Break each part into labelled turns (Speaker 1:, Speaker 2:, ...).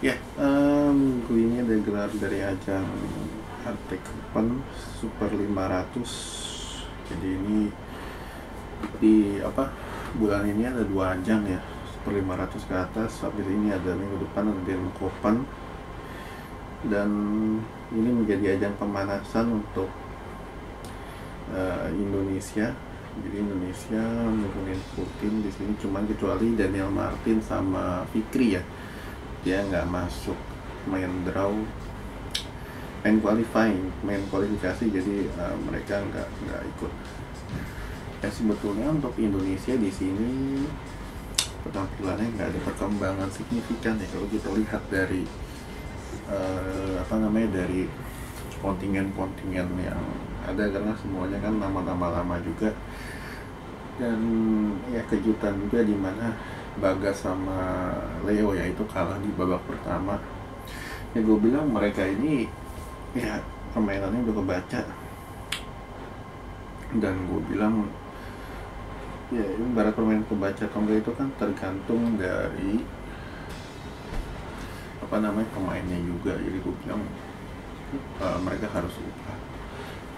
Speaker 1: Ya, minggu ini ada gelar dari ajang Arctic Open Super 500. Jadi ini di bulan ini ada dua ajang ya, Super 500 ke atas. Habis ini ada minggu depan ada Denmark Open, dan ini menjadi ajang pemanasan untuk Indonesia. Jadi Indonesia nurunin Putin di sini, cuman kecuali Daniel Martin sama Fikri ya, dia nggak masuk main draw, main kualifikasi, jadi mereka nggak ikut. Ya sebetulnya untuk Indonesia di sini penampilannya nggak ada perkembangan signifikan ya kalau kita lihat dari dari kontingen yang ada, karena semuanya kan nama-nama lama juga. Dan ya kejutan juga di mana Bagas sama Leo ya itu kalah di babak pertama. Ya gue bilang mereka ini ya permainannya udah kebaca, dan gue bilang ya ibarat permainan kebaca atau enggak itu kan tergantung dari pemainnya juga. Jadi gue bilang mereka harus ubah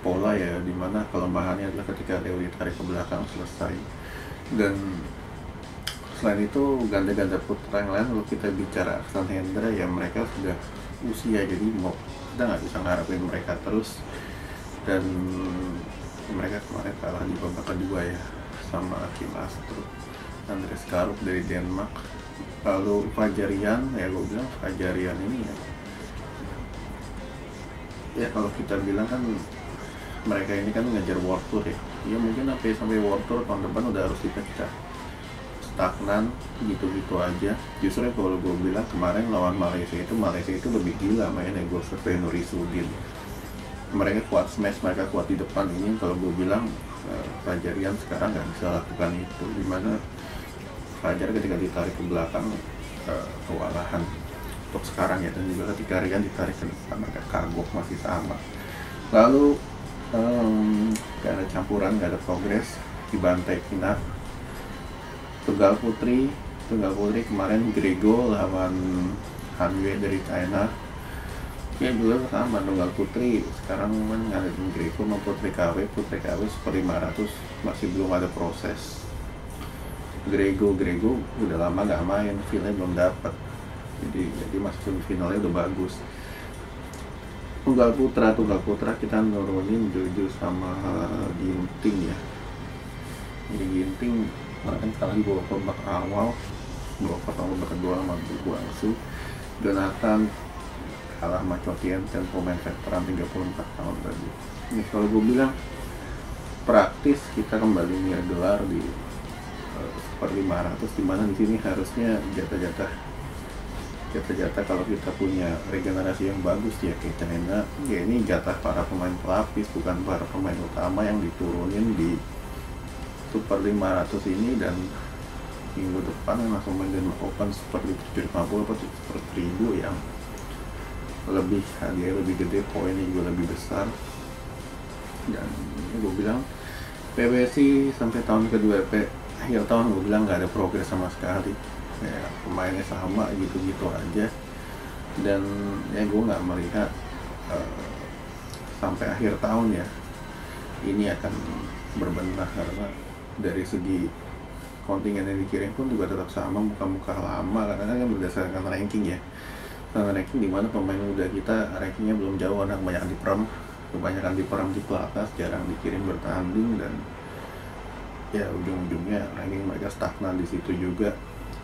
Speaker 1: pola ya, dimana kelemahannya adalah ketika Leo ditarik ke belakang selesai. Dan selain itu ganda-ganda putra yang lain, kalau kita bicara Aksan Hendra ya mereka sudah usia, jadi kita nggak bisa ngarepin mereka terus. Dan mereka kemarin kalah di babak kedua ya sama Kim Astro, Andres Karuk dari Denmark. Lalu Fajarian, ya gue bilang Fajarian ini ya kalau kita bilang kan mereka ini kan ngejar World Tour ya mungkin sampai World Tour tahun depan udah harus dipecah, stagnan gitu-gitu aja. Justru kalau gue bilang kemarin lawan Malaysia itu lebih gila mainnya. Gue survei Nuri Sudin, mereka kuat smash, mereka kuat di depan. Ini kalau gue bilang Fajarian sekarang nggak bisa lakukan itu, dimana Fajar ketika ditarik ke belakang kewalahan untuk sekarang ya, dan juga ketika Rian ditarik ke depan mereka kagok masih sama. Lalu gak ada campuran, gak ada progres, dibantai final. Tunggal putri kemarin Grego lawan Han Yue dari China. Ya juga sama, tunggal putri sekarang ngadepin Grego sama Putri KW Super 500 masih belum ada proses. Grego udah lama gak main, feelnya belum dapat, jadi masuk finalnya udah bagus. Tunggal putra kita nurunin Jojo sama Ginting ya. Jadi Ginting kemarin kalah di babak awal, babak kedua sama Guangsu. Jonathan kalah sama Chotien, pemain veteran 34 tahun tadi. Ini kalau gue bilang praktis kita kembali gelar di Super 500, dimana di sini harusnya jatah-jatah kalau kita punya regenerasi yang bagus ya kayak China ya, ini jatah para pemain pelapis, bukan para pemain utama yang diturunin di Super 500 ini. Dan minggu depan yang langsung main Denmark Open Super 750 atau Super 1000 yang lebih hadiah lebih gede, poinnya juga lebih besar. Dan gue bilang PBSI sampai tahun kedua akhir tahun gue bilang nggak ada progres sama sekali ya, pemainnya sama gitu-gitu aja. Dan ya gue nggak melihat sampai akhir tahun ya ini akan berbenah, karena dari segi kontingen yang dikirim pun juga tetap sama, muka-muka lama, karena kan berdasarkan ranking ya, ranking dimana pemain muda kita rankingnya belum jauh, anak banyak kebanyakan di pelatnas, jarang dikirim bertanding. Dan ya ujung-ujungnya ranking mereka stagnan di situ juga,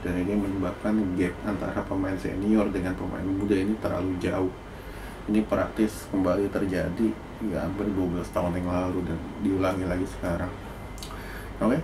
Speaker 1: dan ini menyebabkan gap antara pemain senior dengan pemain muda ini terlalu jauh. Ini praktis kembali terjadi ya hampir 12 tahun yang lalu dan diulangi lagi sekarang. Oke.